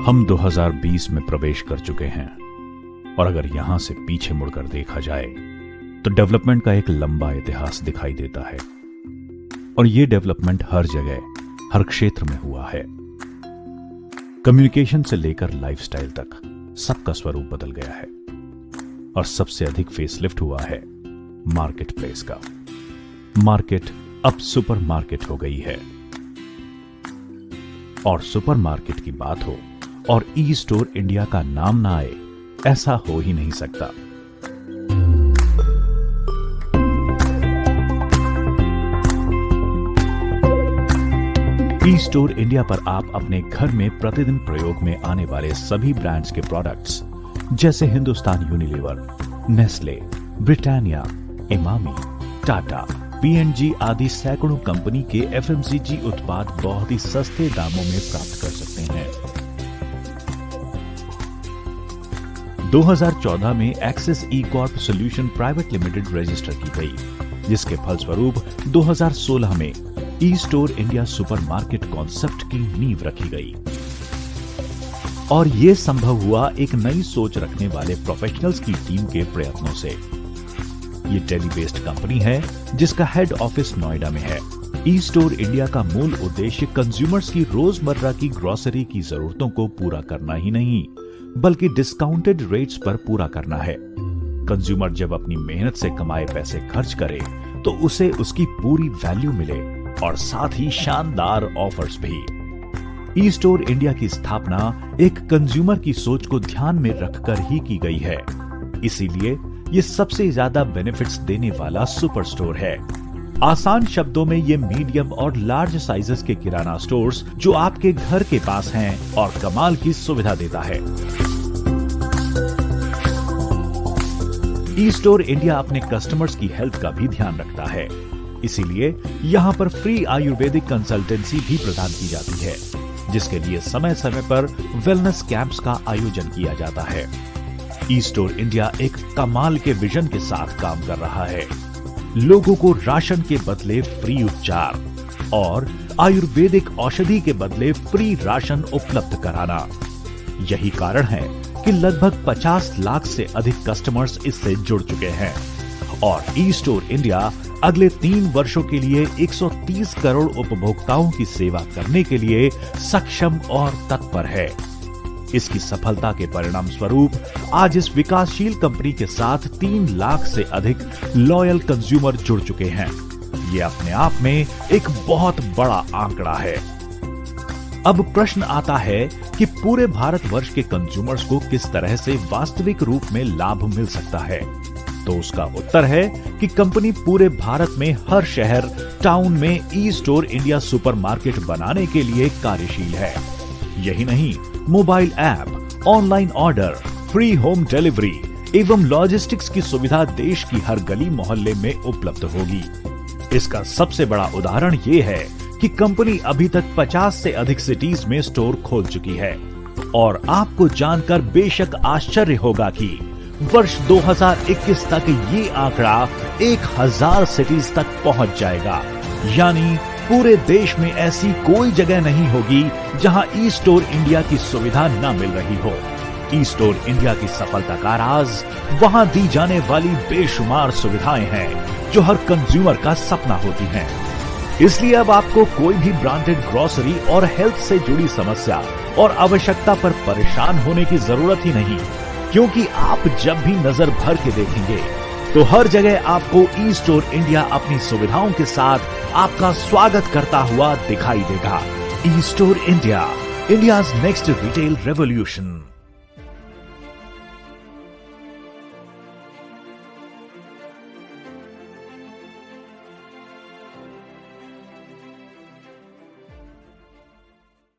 हम 2020 में प्रवेश कर चुके हैं और अगर यहां से पीछे मुड़कर देखा जाए तो डेवलपमेंट का एक लंबा इतिहास दिखाई देता है और यह डेवलपमेंट हर जगह, हर क्षेत्र में हुआ है। कम्युनिकेशन से लेकर लाइफस्टाइल तक सबका स्वरूप बदल गया है और सबसे अधिक फेसलिफ्ट हुआ है मार्केट प्लेस का। मार्केट अब सुपर मार्केट हो गई है और सुपर मार्केट की बात हो और ई स्टोर इंडिया का नाम ना आए, ऐसा हो ही नहीं सकता। ई स्टोर इंडिया पर आप अपने घर में प्रतिदिन प्रयोग में आने वाले सभी ब्रांड्स के प्रोडक्ट्स जैसे Hindustan Unilever, Nestle, Britannia, Emami, Tata, P&G आदि सैकड़ों कंपनी के FMCG उत्पाद बहुत ही सस्ते दामों में प्राप्त कर सकते हैं। 2014 में access e corp solution private limited register की गई, जिसके फलस्वरूप 2016 में e store India super market concept की नींव रखी गई और यह संभव हुआ एक नई सोच रखने वाले प्रोफेशनल्स की टीम के प्रयत्नों से। ये टेली बेस्ड कंपनी है जिसका हेड ऑफिस नोएडा में है। ई स्टोर इंडिया का मूल उद्देश्य कंज्यूमर्स की रोजमर्रा की ग्रोसरी की जरूरतों को पूरा करना ही नहीं, बल्कि डिस्काउंटेड रेट्स पर पूरा करना है। कंज्यूमर जब अपनी मेहनत से कमाए पैसे खर्च करे तो उसे उसकी पूरी वैल्यू मिले और साथ ही शानदार ऑफर्स भी। ई स्टोर इंडिया की स्थापना एक कंज्यूमर की सोच को ध्यान में रखकर ही की गई है, इसीलिए ये सबसे ज्यादा बेनिफिट्स देने वाला सुपर स्टोर है। आसान शब्दों में ये मीडियम और लार्ज साइजेस के किराना स्टोर्स जो आपके घर के पास हैं और कमाल की सुविधा देता है। ई स्टोर इंडिया अपने कस्टमर्स की हेल्थ का भी ध्यान रखता है, इसीलिए यहाँ पर फ्री आयुर्वेदिक कंसल्टेंसी भी प्रदान की जाती है, जिसके लिए समय समय पर वेलनेस कैंप्स का आयोजन किया जाता है। ई स्टोर इंडिया एक कमाल के विजन के साथ काम कर रहा है, लोगों को राशन के बदले फ्री उपचार और आयुर्वेदिक औषधि के बदले फ्री राशन उपलब्ध कराना। यही कारण है कि लगभग 50 लाख से अधिक कस्टमर्स इससे जुड़ चुके हैं और ई स्टोर इंडिया अगले 3 वर्षों के लिए 130 करोड़ उपभोक्ताओं की सेवा करने के लिए सक्षम और तत्पर है। इसकी सफलता के परिणाम स्वरूप आज इस विकासशील कंपनी के साथ 3 लाख से अधिक लॉयल कंज्यूमर जुड़ चुके हैं। ये अपने आप में एक बहुत बड़ा आंकड़ा है। अब प्रश्न आता है कि पूरे भारतवर्ष के कंज्यूमर्स को किस तरह से वास्तविक रूप में लाभ मिल सकता है, तो उसका उत्तर है कि कंपनी पूरे भारत में हर शहर, टाउन में ई स्टोर इंडिया सुपरमार्केट बनाने के लिए कार्यशील है। यही नहीं, mobile app, online order, free home delivery एवं लॉजिस्टिक्स की सुविधा देश की हर गली मोहल्ले में उपलब्ध होगी। इसका सबसे बड़ा उदाहरण ये है कि कंपनी अभी तक 50 से अधिक सिटीज में स्टोर खोल चुकी है और आपको जानकर बेशक आश्चर्य होगा कि वर्ष 2021 तक ये आंकड़ा 1000 सिटीज तक पहुंच जाएगा। यानी पूरे देश में ऐसी कोई जगह नहीं होगी जहां ई स्टोर इंडिया की सुविधा न मिल रही हो। ई स्टोर इंडिया की सफलता का राज वहां दी जाने वाली बेशुमार सुविधाएं हैं जो हर कंज्यूमर का सपना होती हैं। इसलिए अब आपको कोई भी ब्रांडेड ग्रोसरी और हेल्थ से जुड़ी समस्या और आवश्यकता पर परेशान होने की जरूरत ही नहीं, क्योंकि आप जब भी नजर भर के देखेंगे तो हर जगह आपको ई स्टोर इंडिया अपनी सुविधाओं के साथ आपका स्वागत करता हुआ दिखाई देगा। ई store India, India's next retail revolution.